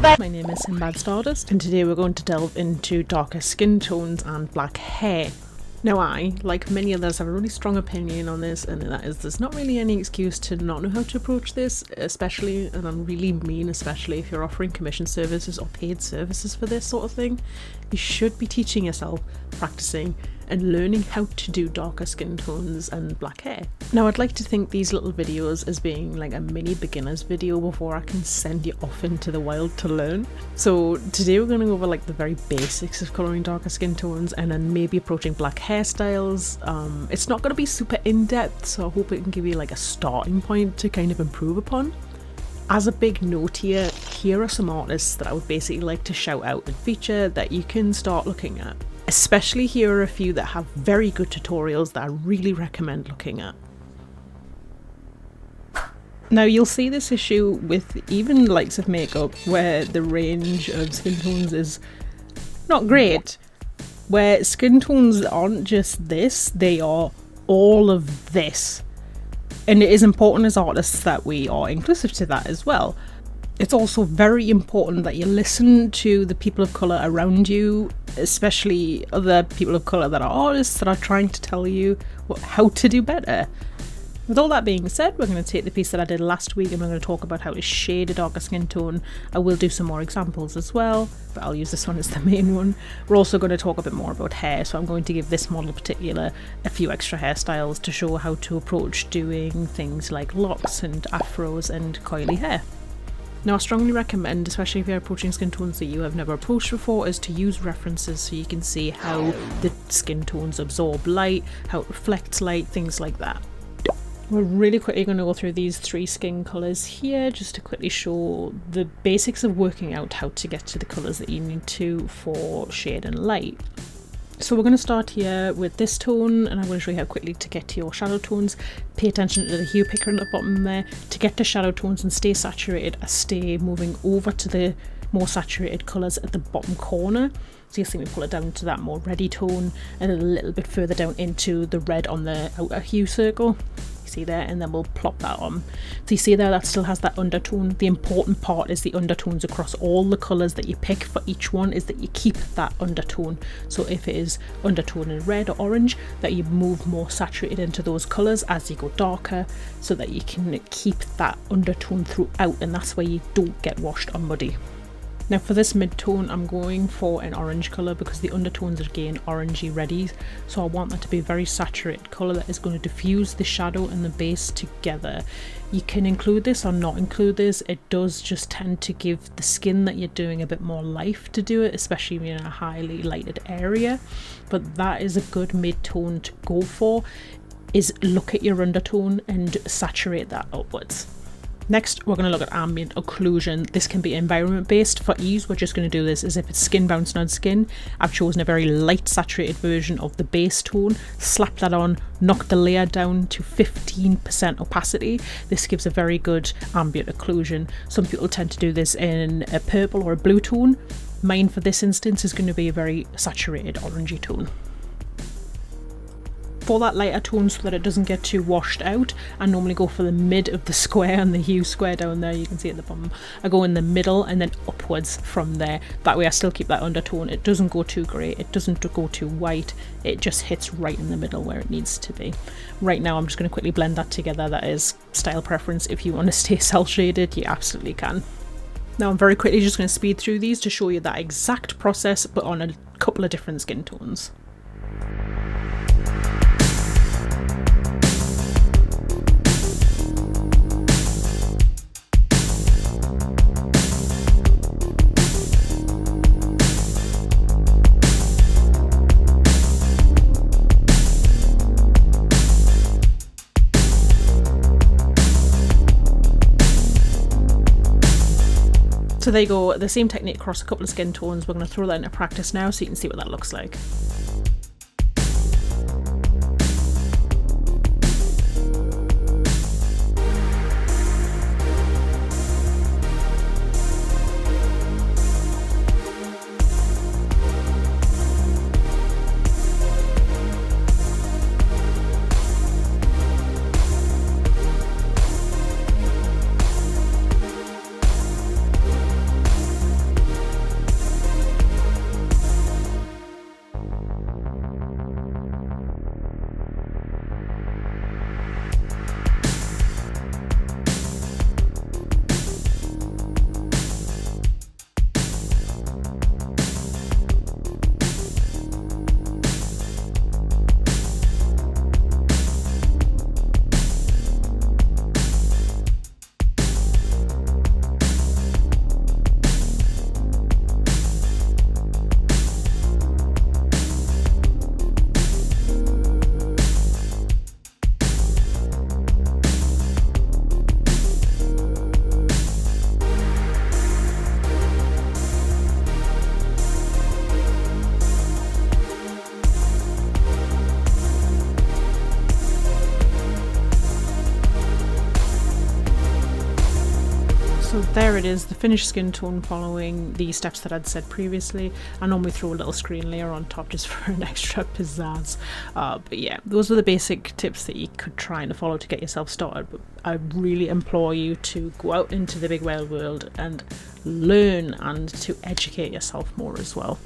My name is Artists, and today we're going to delve into darker skin tones and black hair. Now I, like many others, have a really strong opinion on this, and that is there's not really any excuse to not know how to approach this, especially, and I really mean especially if you're offering commission services or paid services for this sort of thing. You should be teaching yourself, practicing, and learning how to do darker skin tones and black hair. Now I'd like to think these little videos as being like a mini beginner's video before I can send you off into the wild to learn. So today we're going to go over like the very basics of colouring darker skin tones and then maybe approaching black hairstyles. It's not going to be super in-depth, so I hope it can give you like a starting point to kind of improve upon. As a big note here are some artists that I would basically like to shout out and feature that you can start looking at. Especially here are a few that have very good tutorials that I really recommend looking at. Now you'll see this issue with even likes of makeup where the range of skin tones is not great, where skin tones aren't just this, they are all of this. And it is important as artists that we are inclusive to that as well. It's also very important that you listen to the people of colour around you, especially other people of colour that are artists that are trying to tell you how to do better. With all that being said, we're going to take the piece that I did last week and we're going to talk about how to shade a darker skin tone. I will do some more examples as well, but I'll use this one as the main one. We're also going to talk a bit more about hair, so I'm going to give this model in particular a few extra hairstyles to show how to approach doing things like locks and afros and coily hair. Now I strongly recommend, especially if you're approaching skin tones that you have never approached before, is to use references so you can see how the skin tones absorb light, how it reflects light, things like that. We're really quickly going to go through these three skin colours here just to quickly show the basics of working out how to get to the colours that you need to for shade and light. So we're going to start here with this tone, and I'm going to show you how quickly to get to your shadow tones. Pay attention to the hue picker at the bottom there. To get to shadow tones and stay saturated, I stay moving over to the more saturated colours at the bottom corner. So you'll see me pull it down to that more reddy tone and then a little bit further down into the red on the outer hue circle. You see there, and then we'll plop that on. So you see there, that still has that undertone. The important part is the undertones across all the colours that you pick for each one is that you keep that undertone. So if it is undertone in red or orange, that you move more saturated into those colours as you go darker so that you can keep that undertone throughout, and that's where you don't get washed or muddy. Now for this mid-tone I'm going for an orange colour because the undertones are again orangey reddy, so I want that to be a very saturated colour that is going to diffuse the shadow and the base together. You can include this or not include this, it does just tend to give the skin that you're doing a bit more life to do it, especially in a highly lighted area, but that is a good mid-tone to go for, is look at your undertone and saturate that upwards. Next, we're going to look at ambient occlusion. This can be environment based. For ease, we're just going to do this as if it's skin bouncing on skin. I've chosen a very light saturated version of the base tone, slap that on, knock the layer down to 15% opacity. This gives a very good ambient occlusion. Some people tend to do this in a purple or a blue tone. Mine for this instance is going to be a very saturated orangey tone. For that lighter tone, so that it doesn't get too washed out, I normally go for the mid of the square and the hue square down there, you can see at the bottom. I go in the middle and then upwards from there. That way I still keep that undertone. It doesn't go too grey, it doesn't go too white, it just hits right in the middle where it needs to be. Right now I'm just going to quickly blend that together. That is style preference. If you want to stay cel shaded, you absolutely can. Now I'm very quickly just going to speed through these to show you that exact process, but on a couple of different skin tones. So there you go, the same technique across a couple of skin tones. We're going to throw that into practice now so you can see what that looks like. There it is, the finished skin tone following the steps that I'd said previously. I normally throw a little screen layer on top just for an extra pizzazz. But yeah, those are the basic tips that you could try and follow to get yourself started. But I really implore you to go out into the big wide world and learn and to educate yourself more as well.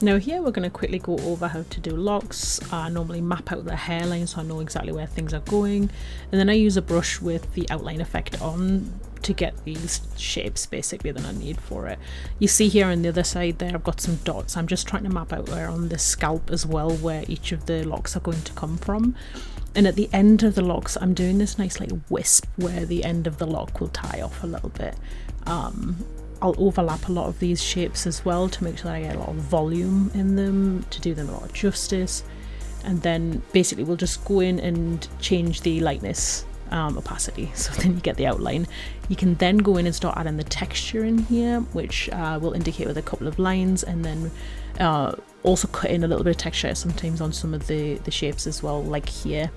Now here we're going to quickly go over how to do locks. I normally map out the hairline so I know exactly where things are going, and then I use a brush with the outline effect on to get these shapes basically that I need for it. You see here on the other side there I've got some dots. I'm just trying to map out where on the scalp as well where each of the locks are going to come from. And at the end of the locks I'm doing this nice like wisp where the end of the lock will tie off a little bit. I'll overlap a lot of these shapes as well to make sure that I get a lot of volume in them, to do them a lot of justice. And then basically we'll just go in and change the lightness opacity, so then you get the outline. You can then go in and start adding the texture in here, which will indicate with a couple of lines, and then also cut in a little bit of texture sometimes on some of the shapes as well, like here.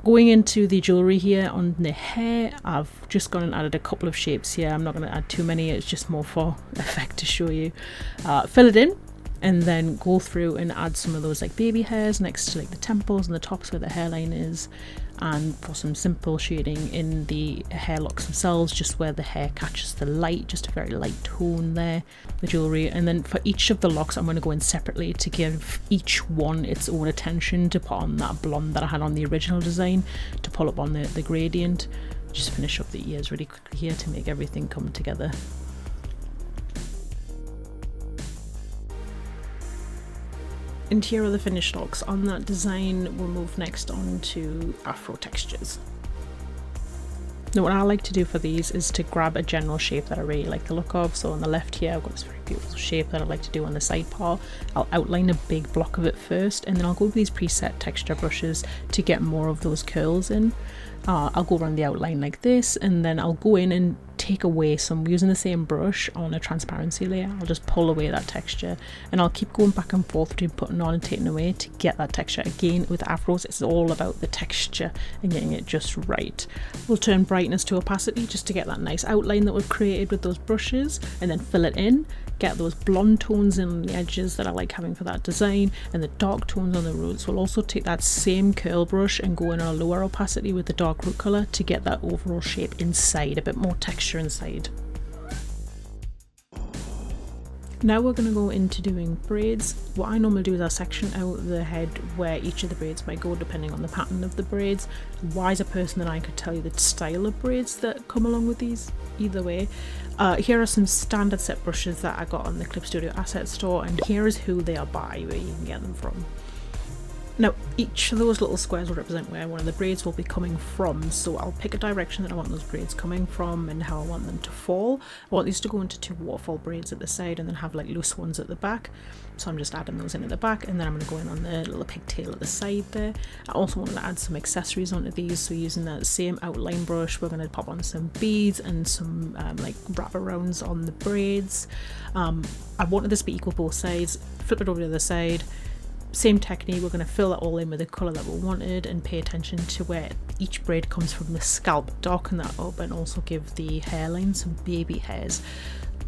Going into the jewellery here on the hair, I've just gone and added a couple of shapes here. I'm not going to add too many, it's just more for effect to show you. Fill it in and then go through and add some of those like baby hairs next to like the temples and the tops where the hairline is, and for some simple shading in the hair locks themselves, just where the hair catches the light, just a very light tone there, the jewellery. And then for each of the locks I'm going to go in separately to give each one its own attention, to put on that blonde that I had on the original design, to pull up on the gradient. Just finish up the ears really quickly here to make everything come together. And here are the finished locks. On that design we'll move next on to Afro textures. Now what I like to do for these is to grab a general shape that I really like the look of. So on the left here I've got this very beautiful shape that I like to do on the side part. I'll outline a big block of it first, and then I'll go with these preset texture brushes to get more of those curls in. I'll go around the outline like this, and then I'll go in and take away some, using the same brush on a transparency layer. I'll just pull away that texture, and I'll keep going back and forth between putting on and taking away to get that texture. Again, with Afros it's all about the texture and getting it just right. We'll turn brightness to opacity just to get that nice outline that we've created with those brushes, and then fill it in, get those blonde tones in the edges that I like having for that design, and the dark tones on the roots. We'll also take that same curl brush and go in on a lower opacity with the dark root colour to get that overall shape inside, a bit more texture inside. Now we're going to go into doing braids. What I normally do is I section out the head where each of the braids might go depending on the pattern of the braids. A wiser person than I could tell you the style of braids that come along with these either way. Here are some standard set brushes that I got on the Clip Studio Asset Store, and here is who they are by, where you can get them from. Now each of those little squares will represent where one of the braids will be coming from, so I'll pick a direction that I want those braids coming from and how I want them to fall. I want these to go into two waterfall braids at the side and then have like loose ones at the back, so I'm just adding those in at the back, and then I'm going to go in on the little pigtail at the side there. I also wanted to add some accessories onto these, so using that same outline brush we're going to pop on some beads and some like wraparounds on the braids. I wanted this to be equal both sides, flip it over to the other side. Same technique, we're going to fill that all in with the colour that we wanted and pay attention to where each braid comes from the scalp, darken that up, and also give the hairline some baby hairs.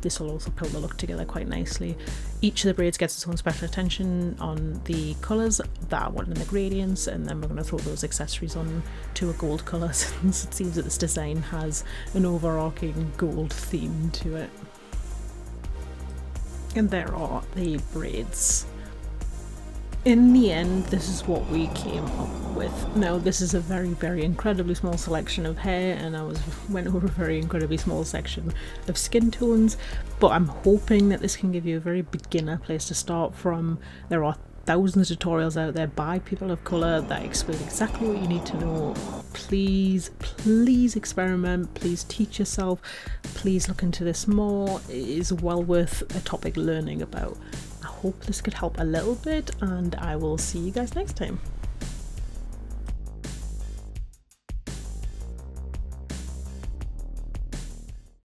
This will also pull the look together quite nicely. Each of the braids gets its own special attention on the colours that I want in the gradients, and then we're going to throw those accessories on to a gold colour since it seems that this design has an overarching gold theme to it. And there are the braids. In the end, this is what we came up with. Now this is a very incredibly small selection of hair, and I went over a very incredibly small section of skin tones, but I'm hoping that this can give you a very beginner place to start from. There are thousands of tutorials out there by people of colour that explain exactly what you need to know. Please experiment, please teach yourself, please look into this more. It is well worth a topic learning about. I hope this could help a little bit, and I will see you guys next time.